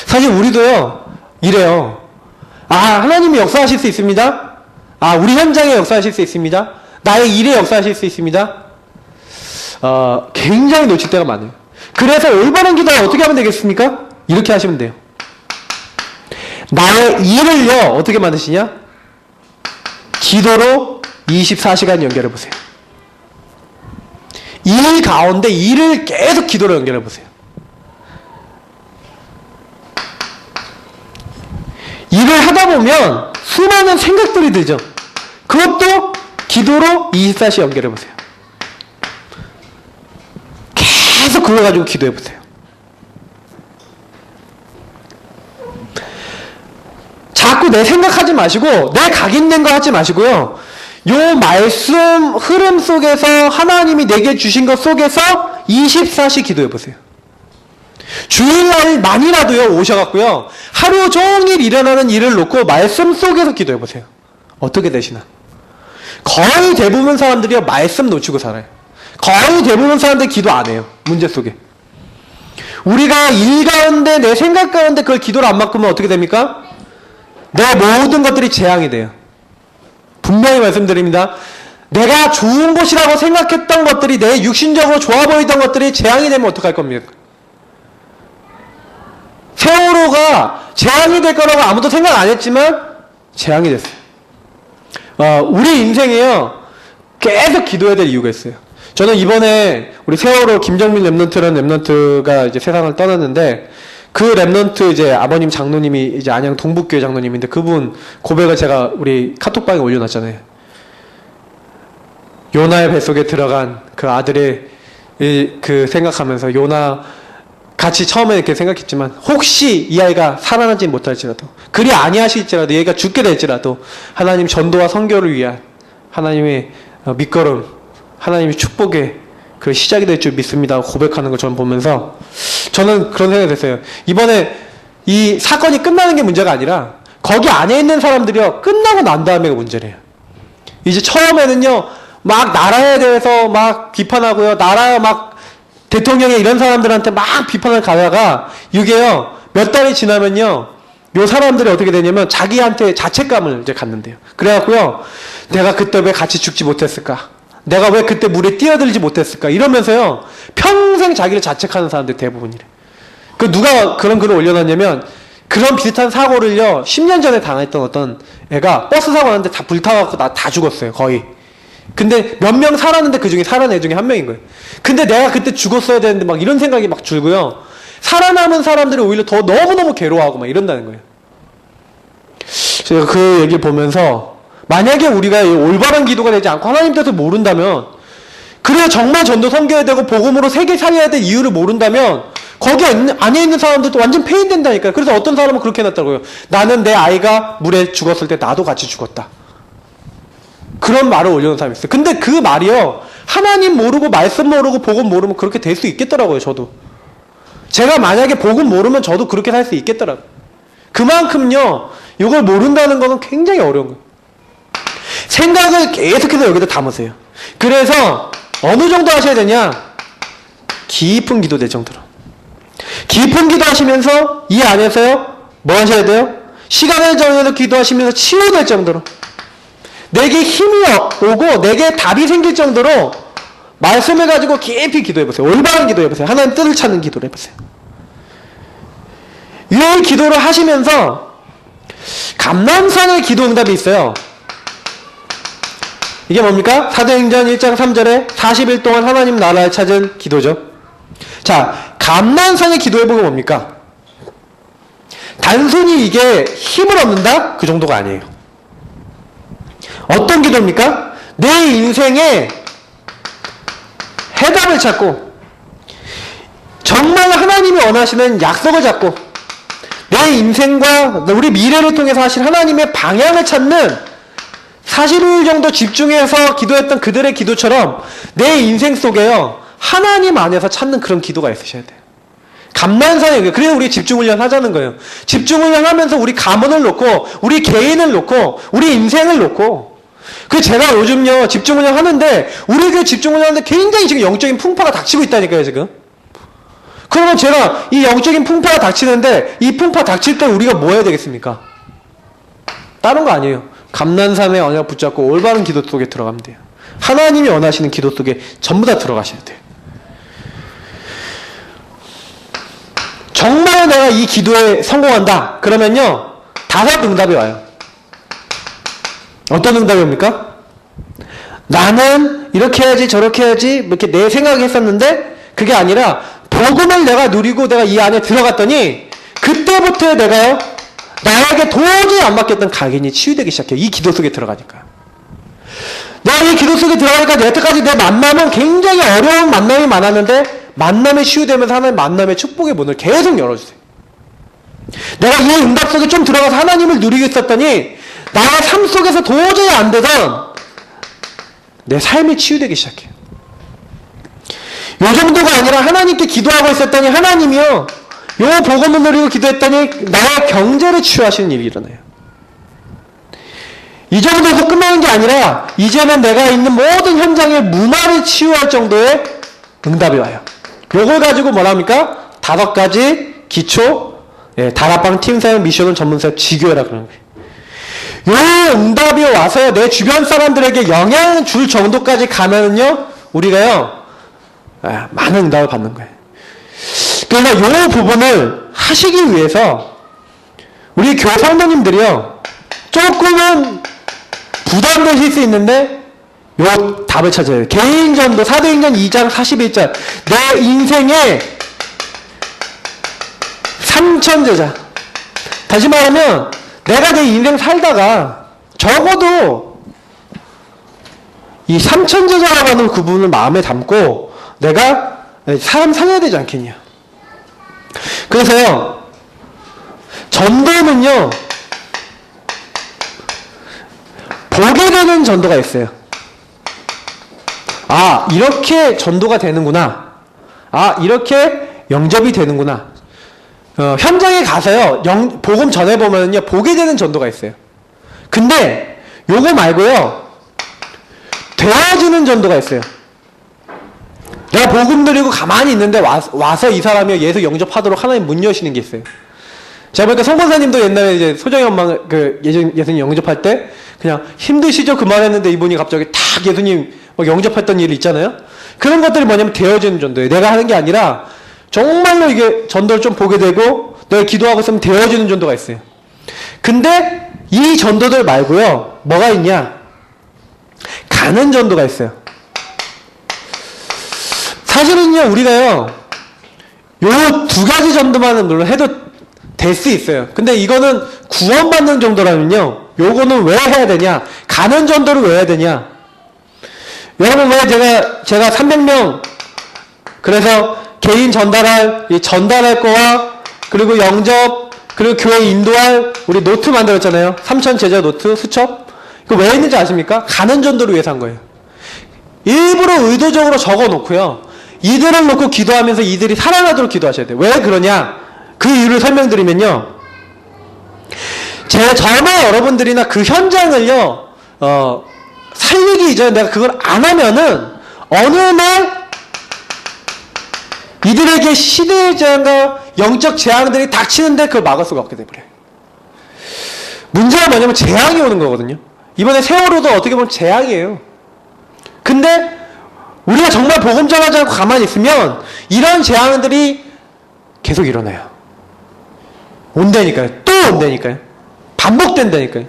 사실 우리도요 이래요. 하나님이 역사하실 수 있습니다. 우리 현장에 역사하실 수 있습니다. 나의 일에 역사하실 수 있습니다. 굉장히 놓칠 때가 많아요. 그래서 올바른 기도를 어떻게 하면 되겠습니까? 이렇게 하시면 돼요. 나의 일을요 어떻게 만드시냐? 기도로 24시간 연결해 보세요. 일 가운데 일을 계속 기도로 연결해 보세요. 일을 하다 보면 수많은 생각들이 들죠. 그것도 기도로 24시 연결해 보세요. 계속 그거 가지고 기도해 보세요. 자꾸 내 생각하지 마시고 내 각인된 거 하지 마시고요. 요 말씀 흐름 속에서 하나님이 내게 주신 것 속에서 24시 기도해 보세요. 주일날만이라도요 오셔갖고요 하루 종일 일어나는 일을 놓고 말씀 속에서 기도해 보세요. 어떻게 되시나? 거의 대부분 사람들이요 말씀 놓치고 살아요. 거의 대부분 사람들 기도 안 해요. 문제 속에 우리가 일 가운데 내 생각 가운데 그걸 기도를 안 바꾸면 어떻게 됩니까? 내 모든 것들이 재앙이 돼요. 분명히 말씀드립니다. 내가 좋은 곳이라고 생각했던 것들이, 내 육신적으로 좋아 보이던 것들이 재앙이 되면 어떡할 겁니까? 세월호가 재앙이 될 거라고 아무도 생각 안 했지만 재앙이 됐어요. 우리 인생에요 계속 기도해야 될 이유가 있어요. 저는 이번에 우리 세월호 김정민 랩런트라는 랩런트가 이제 세상을 떠났는데, 그 랩런트 이제 아버님 장로님이 이제 안양 동북교회 장로님인데, 그분 고백을 제가 우리 카톡방에 올려놨잖아요. 요나의 뱃속에 들어간 그 아들의 그 생각하면서, 요나 같이 처음에 이렇게 생각했지만 혹시 이 아이가 살아나지 못할지라도, 그리 아니하실지라도, 얘가 죽게 될지라도 하나님 전도와 선교를 위한 하나님의 밑거름, 하나님의 축복의 그 시작이 될 줄 믿습니다 고백하는 걸 저는 보면서 저는 그런 생각이 됐어요. 이번에 이 사건이 끝나는 게 문제가 아니라 거기 안에 있는 사람들이요 끝나고 난 다음에가 문제래요. 이제 처음에는요 막 나라에 대해서 막 비판하고요, 나라 막 대통령이 이런 사람들한테 막 비판을 가다가 이게요 몇 달이 지나면요 요 사람들이 어떻게 되냐면 자기한테 자책감을 이제 갖는데요. 그래갖고요 내가 그때 왜 같이 죽지 못했을까, 내가 왜 그때 물에 뛰어들지 못했을까, 이러면서요 평생 자기를 자책하는 사람들 대부분이래. 그 누가 그런 글을 올려놨냐면, 그런 비슷한 사고를요 10년 전에 당했던 어떤 애가 버스 사고 났는데 다 불타갖고 다 죽었어요 거의. 근데 몇 명 살았는데 그 중에 살아난 애 중에 한 명인 거예요. 근데 내가 그때 죽었어야 되는데 막 이런 생각이 막 들고요, 살아남은 사람들이 오히려 더 너무너무 괴로워하고 막 이런다는 거예요. 제가 그 얘기를 보면서, 만약에 우리가 올바른 기도가 되지 않고 하나님 뜻을 모른다면, 그래 정말 전도 섬겨야 되고 복음으로 세계 살려야 될 이유를 모른다면 거기 안에 있는 사람들도 완전 폐인된다니까요. 그래서 어떤 사람은 그렇게 해놨더라고요. 나는 내 아이가 물에 죽었을 때 나도 같이 죽었다, 그런 말을 올려놓은 사람이 있어요. 근데 그 말이요 하나님 모르고 말씀 모르고 복음 모르면 그렇게 될 수 있겠더라고요. 저도 제가 만약에 복음 모르면 저도 그렇게 살 수 있겠더라고요. 그만큼요 이걸 모른다는 것은 굉장히 어려운 거예요. 생각을 계속해서 여기다 담으세요. 그래서 어느 정도 하셔야 되냐, 깊은 기도 될 정도로. 깊은 기도 하시면서 이 안에서요 뭐 하셔야 돼요? 시간을 정해서 기도하시면서 치유될 정도로, 내게 힘이 오고 내게 답이 생길 정도로 말씀을 가지고 깊이 기도해보세요. 올바른 기도해보세요. 하나님 뜻을 찾는 기도를 해보세요. 이 기도를 하시면서 감람산의 기도 응답이 있어요. 이게 뭡니까? 사도행전 1장 3절에 40일 동안 하나님 나라를 찾은 기도죠. 자, 감난산의 기도해보면 뭡니까? 단순히 이게 힘을 얻는다? 그 정도가 아니에요. 어떤 기도입니까? 내 인생에 해답을 찾고 정말 하나님이 원하시는 약속을 잡고 내 인생과 우리 미래를 통해서 하실 하나님의 방향을 찾는 40일 정도 집중해서 기도했던 그들의 기도처럼 내 인생 속에요 하나님 안에서 찾는 그런 기도가 있으셔야 돼요. 감난산에 그래서 우리 집중훈련 하자는 거예요. 집중훈련 하면서 우리 가문을 놓고 우리 개인을 놓고 우리 인생을 놓고 그 제가 요즘요 집중훈련 하는데 우리 그 집중훈련 하는데 굉장히 지금 영적인 풍파가 닥치고 있다니까요 지금. 그러면 제가 이 영적인 풍파가 닥치는데 이 풍파 닥칠 때 우리가 뭐 해야 되겠습니까? 다른 거 아니에요. 감난산의 언약 붙잡고 올바른 기도 속에 들어가면 돼요. 하나님이 원하시는 기도 속에 전부 다 들어가셔야 돼요. 정말 내가 이 기도에 성공한다. 그러면요 5 응답이 와요. 어떤 응답이 옵니까? 나는 이렇게 해야지 저렇게 해야지 이렇게 내 생각이 했었는데 그게 아니라 복음을 내가 누리고 내가 이 안에 들어갔더니 그때부터 내가요 나에게 도저히 안 맞겠던 각인이 치유되기 시작해요. 이 기도 속에 들어가니까. 내가 이 기도 속에 들어가니까 여태까지 내 만남은 굉장히 어려운 만남이 많았는데 만남에 치유되면서 하나님 만남의 축복의 문을 계속 열어주세요. 내가 이 응답 속에 좀 들어가서 하나님을 누리고 있었더니 나의 삶 속에서 도저히 안 되던 내 삶이 치유되기 시작해요. 요 정도가 아니라 하나님께 기도하고 있었더니 하나님이요 요 복음을 누리고 기도했더니 나의 경제를 치유하시는 일이 일어나요. 이 정도에서 끝나는 게 아니라 이제는 내가 있는 모든 현장의 문화를 치유할 정도의 응답이 와요. 요걸 가지고 뭐랍니까? 5가지 기초 다락방 팀사역 미션을 전문사역 지교회라 그러는 거예요. 요 응답이 와서 내 주변 사람들에게 영향을 줄 정도까지 가면은요 우리가요 많은 응답을 받는 거예요. 그러니까 요 부분을 하시기 위해서 우리 교회 성도님들이요 조금은 부담되실 수 있는데 요 답을 찾아요. 개인전도 사도행전 2장 41절 내 인생의 3000제자 다시 말하면 내가 내 인생 살다가 적어도 이 3000제자라고 하는 그분을 마음에 담고 내가 사람 살려야 되지 않겠냐. 그래서요 전도는요 보게 되는 전도가 있어요. 아 이렇게 전도가 되는구나. 아 이렇게 영접이 되는구나. 현장에 가서요 복음 전해보면요 보게 되는 전도가 있어요. 근데 요거 말고요 되어지는 전도가 있어요. 내가 복음 드리고 가만히 있는데 와서 이 사람이 예수 영접하도록 하나님 문 여시는 게 있어요. 제가 보니까 성권사님도 옛날에 이제 소정이 엄마 예수님 영접할 때 그냥 힘드시죠 그만했는데 이분이 갑자기 탁 예수님 영접했던 일이 있잖아요. 그런 것들이 뭐냐면 되어지는 전도예요. 내가 하는 게 아니라 정말로 이게 전도를 좀 보게 되고 내가 기도하고 있으면 되어지는 전도가 있어요. 근데 이 전도들 말고요 뭐가 있냐 가는 전도가 있어요. 사실은요 우리가요 요 2가지 전도만은 물론 해도 될 수 있어요. 근데 이거는 구원받는 정도라면요 요거는 왜 해야 되냐 가는 전도를 왜 해야 되냐. 여러분 왜 제가 300명 그래서 개인 전달할 거와 그리고 영접 그리고 교회 인도할 우리 노트 만들었잖아요. 3000 제자 노트 수첩. 이거 왜 했는지 아십니까? 가는 전도를 위해서 한 거예요. 일부러 의도적으로 적어 놓고요 이들을 놓고 기도하면서 이들이 살아나도록 기도하셔야 돼요. 왜 그러냐 그 이유를 설명드리면요 저나 여러분들이나 그 현장을요 살리기 이전에 내가 그걸 안 하면은 어느 날 이들에게 시대의 재앙과 영적 재앙들이 닥치는데 그걸 막을 수가 없게 돼버려요. 문제가 뭐냐면 재앙이 오는 거거든요. 이번에 세월호도 어떻게 보면 재앙이에요. 근데 우리가 정말 복음 전하지 않고 가만히 있으면 이런 재앙들이 계속 일어나요. 온다니까요. 또 온다니까요. 반복된다니까요.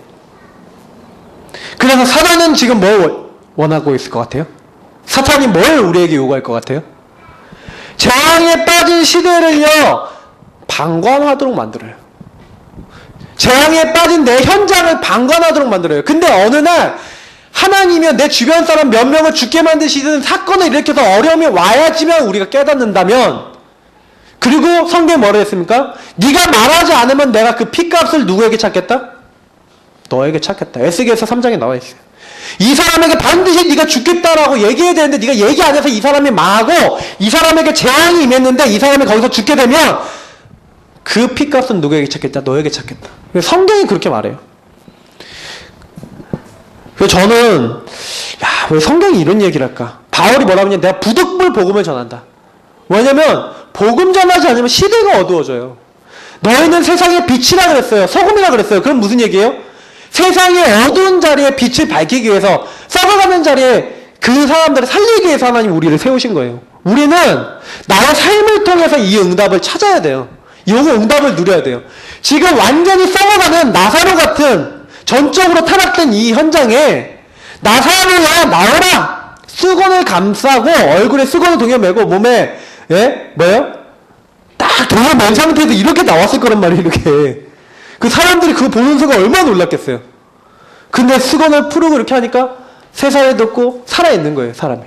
그래서 사단은 지금 원하고 있을 것 같아요? 사탄이 뭘 우리에게 요구할 것 같아요? 재앙에 빠진 시대를요, 방관하도록 만들어요. 재앙에 빠진 내 현장을 방관하도록 만들어요. 근데 어느 날 하나님이면 내 주변 사람 몇 명을 죽게 만드시는 사건을 일으켜서 어려움이 와야지만 우리가 깨닫는다면, 그리고 성경에 뭐라 했습니까? 네가 말하지 않으면 내가 그 피값을 누구에게 찾겠다? 너에게 찾겠다. 에스겔서 3장에 나와 있어요. 이 사람에게 반드시 네가 죽겠다라고 얘기해야 되는데 네가 얘기 안 해서 이 사람이 망하고 이 사람에게 재앙이 임했는데 이 사람이 거기서 죽게 되면 그 피값은 누구에게 찾겠다? 너에게 찾겠다. 성경이 그렇게 말해요. 그래서 저는 왜 성경이 이런 얘기를 할까? 바울이 뭐라고 하냐면 내가 부득불 복음을 전한다. 왜냐면 복음 전하지 않으면 시대가 어두워져요. 너희는 세상의 빛이라 그랬어요. 소금이라 그랬어요. 그럼 무슨 얘기예요? 세상의 어두운 자리에 빛을 밝히기 위해서, 썩어가는 자리에 그 사람들을 살리기 위해서 하나님 우리를 세우신 거예요. 우리는 나의 삶을 통해서 이 응답을 찾아야 돼요. 이 응답을 누려야 돼요. 지금 완전히 썩어가는 나사로 같은 전적으로 타락된 이 현장에 나사로야 나오라! 수건을 감싸고 얼굴에 수건을 동여매고 몸에 딱 동여 맨 상태에서 이렇게 나왔을 거란 말이에요. 이렇게 그 사람들이 그거 보는 순간 얼마나 놀랐겠어요. 근데 수건을 풀고 이렇게 하니까 세상에 덮고 살아있는 거예요. 사람이.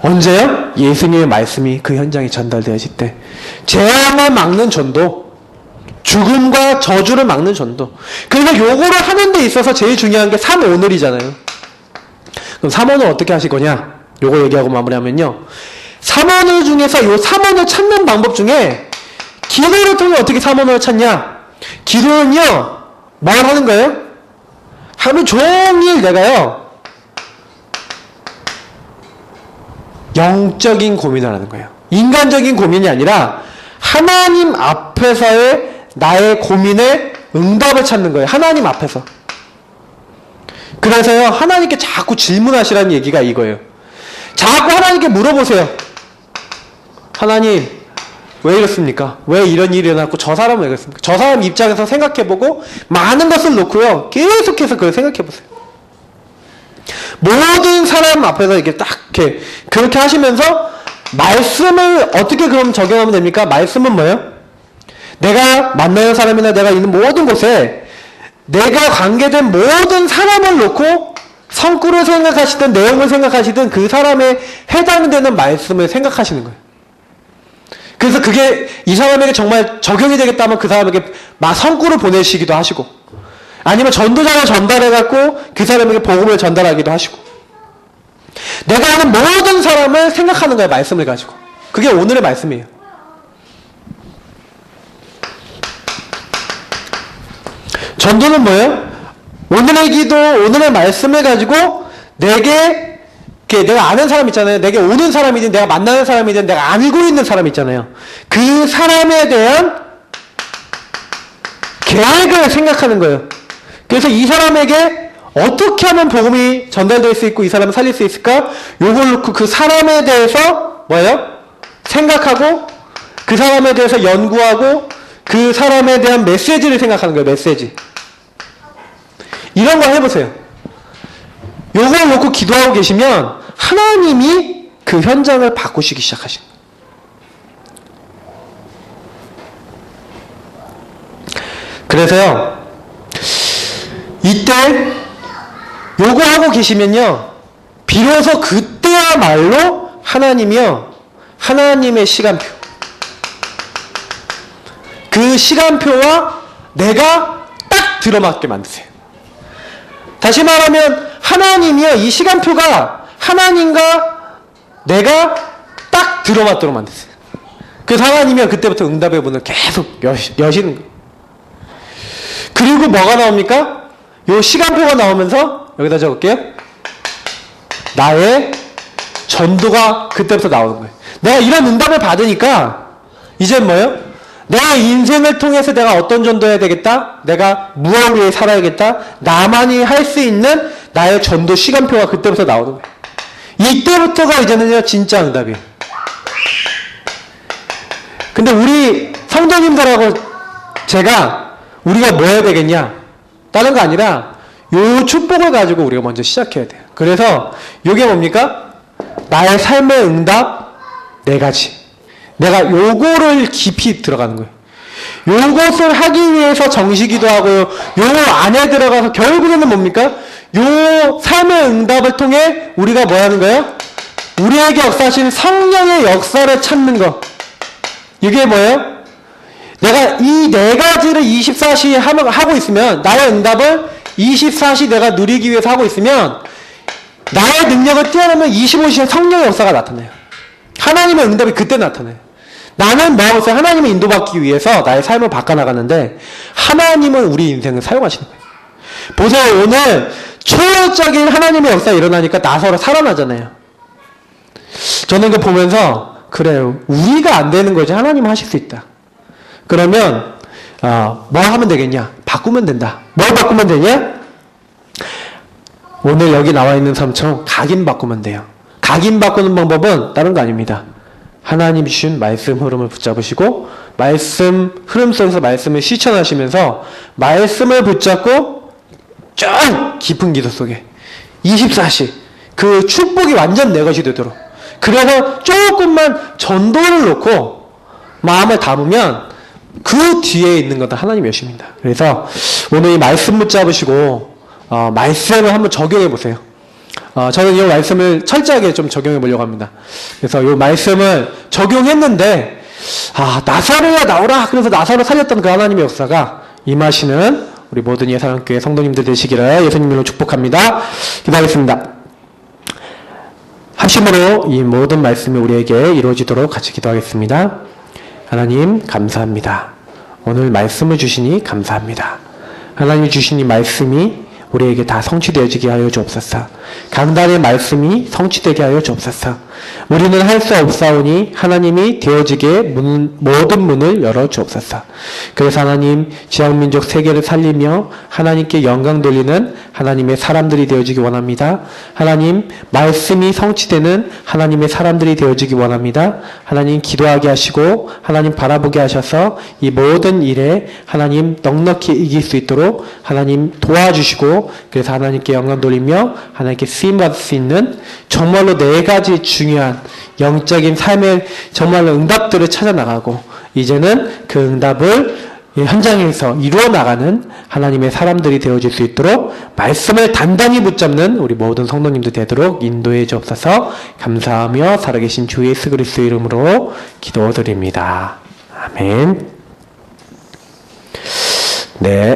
언제요? 예수님의 말씀이 그 현장에 전달되어질 때. 재앙을 막는 전도, 죽음과 저주를 막는 전도. 그래서 요거를 하는 데 있어서 제일 중요한 게 3오늘이잖아요. 그럼 3오늘 어떻게 하실 거냐? 요거 얘기하고 마무리하면요, 3오늘 중에서 요 3오늘 찾는 방법 중에 기도를 통해 어떻게 3오늘을 찾냐? 기도는요, 뭘 하는 거예요? 하루 종일 내가요, 영적인 고민을 하는 거예요. 인간적인 고민이 아니라 하나님 앞에서의 나의 고민에 응답을 찾는 거예요. 하나님 앞에서. 그래서요, 하나님께 자꾸 질문하시라는 얘기가 이거예요. 자꾸 하나님께 물어보세요. 하나님, 왜 이렇습니까? 왜 이런 일이 일어났고 저 사람은 왜 그렇습니까? 저 사람 입장에서 생각해보고 많은 것을 놓고요, 계속해서 그걸 생각해보세요. 모든 사람 앞에서 이렇게 딱 이렇게 그렇게 하시면서 말씀을 어떻게 그럼 적용하면 됩니까? 말씀은 뭐예요? 내가 만나는 사람이나 내가 있는 모든 곳에 내가 관계된 모든 사람을 놓고 성구를 생각하시든 내용을 생각하시든 그 사람에 해당되는 말씀을 생각하시는 거예요. 그래서 그게 이 사람에게 정말 적용이 되겠다면 그 사람에게 성구를 보내시기도 하시고, 아니면 전도자를 전달해갖고 그 사람에게 복음을 전달하기도 하시고, 내가 아는 모든 사람을 생각하는 거예요. 말씀을 가지고. 그게 오늘의 말씀이에요. 전도는 뭐예요? 오늘의 기도, 오늘의 말씀을 가지고 내게, 내가 아는 사람 있잖아요. 내게 오는 사람이든 내가 만나는 사람이든 내가 알고 있는 사람 있잖아요. 그 사람에 대한 계획을 생각하는 거예요. 그래서 이 사람에게 어떻게 하면 복음이 전달될 수 있고 이 사람을 살릴 수 있을까? 요걸 놓고 그 사람에 대해서 뭐예요? 생각하고 그 사람에 대해서 연구하고 그 사람에 대한 메시지를 생각하는 거예요. 메시지. 이런 거 해보세요. 요걸 놓고 기도하고 계시면 하나님이 그 현장을 바꾸시기 시작하신 거예요. 그래서요, 이때 요거 하고 계시면요, 비로소 그때야말로 하나님이요, 하나님의 시간표, 그 시간표와 내가 딱 들어맞게 만드세요. 다시 말하면 하나님이요, 이 시간표가 하나님과 내가 딱 들어맞도록 만드세요. 그래서 하나님이요, 그때부터 응답의 문을 계속 여시는 거예요. 그리고 뭐가 나옵니까? 요 시간표가 나오면서 여기다 적을게요. 나의 전도가 그때부터 나오는 거예요. 내가 이런 응답을 받으니까 이제 뭐예요? 내 인생을 통해서 내가 어떤 전도해야 되겠다? 내가 무엇을 위해 살아야겠다? 나만이 할 수 있는 나의 전도 시간표가 그때부터 나오는 거예요. 이때부터가 이제는요, 진짜 응답이에요. 근데 우리 성도님들하고 우리가 뭐 해야 되겠냐? 다른 거 아니라 요 축복을 가지고 우리가 먼저 시작해야 돼요. 그래서 요게 뭡니까? 나의 삶의 응답 네 가지. 내가 요거를 깊이 들어가는 거예요. 요것을 하기 위해서 정시기도 하고요. 요 안에 들어가서 결국에는 뭡니까? 요 삶의 응답을 통해 우리가 뭐 하는 거예요? 우리에게 역사하신 성령의 역사를 찾는 거. 이게 뭐예요? 내가 이 네 가지를 24시 하고 있으면, 나의 응답을 24시 내가 누리기 위해서 하고 있으면, 나의 능력을 뛰어넘으면 25시에 성령의 역사가 나타나요. 하나님의 응답이 그때 나타나요. 나는 뭐 하고 있어요? 하나님의 인도받기 위해서 나의 삶을 바꿔나가는데, 하나님은 우리 인생을 사용하시는 거예요. 보세요. 오늘 초월적인 하나님의 역사가 일어나니까 나서로 살아나잖아요. 저는 그 보면서, 그래요. 우리가 안 되는 거지 하나님은 하실 수 있다. 그러면 뭐 하면 되겠냐? 바꾸면 된다. 뭘 바꾸면 되냐? 오늘 여기 나와 있는 사람처럼 각인 바꾸면 돼요. 각인 바꾸는 방법은 다른 거 아닙니다. 하나님 주신 말씀 흐름을 붙잡으시고 말씀 흐름 속에서 말씀을 실천하시면서 말씀을 붙잡고 쫙 깊은 기도 속에 24시 그 축복이 완전 내 것이 되도록, 그래서 조금만 전도를 놓고 마음을 담으면 그 뒤에 있는 것은 하나님의 여심입니다. 그래서 오늘 이 말씀 붙잡으시고 말씀을 한번 적용해 보세요. 저는 이 말씀을 철저하게 좀 적용해 보려고 합니다. 그래서 이 말씀을 적용했는데 나사로야 나오라, 그래서 나사로 살렸던 그 하나님의 역사가 임하시는 우리 모든 예사랑교회 성도님들 되시기를 예수님으로 축복합니다. 기도하겠습니다. 합심으로 이 모든 말씀이 우리에게 이루어지도록 같이 기도하겠습니다. 하나님 감사합니다. 오늘 말씀을 주시니 감사합니다. 하나님이 주신 이 말씀이 우리에게 다 성취되어지게 하여 주옵소서. 강단의 말씀이 성취되게 하여 주옵소서. 우리는 할 수 없사오니 하나님이 되어지게 모든 문을 열어 주옵소서. 그래서 하나님 지역민족 세계를 살리며 하나님께 영광 돌리는 하나님의 사람들이 되어지기 원합니다. 하나님 말씀이 성취되는 하나님의 사람들이 되어지기 원합니다. 하나님 기도하게 하시고 하나님 바라보게 하셔서 이 모든 일에 하나님 넉넉히 이길 수 있도록 하나님 도와주시고, 그래서 하나님께 영광 돌리며 하나님께 쓰임받을 수 있는 정말로 네 가지 중요한 영적인 삶의 정말로 응답들을 찾아나가고, 이제는 그 응답을 현장에서 이루어 나가는 하나님의 사람들이 되어질 수 있도록 말씀을 단단히 붙잡는 우리 모든 성도님들 되도록 인도해 주옵소서. 감사하며 살아계신 주 예수 그리스도의 이름으로 기도드립니다. 아멘. 네.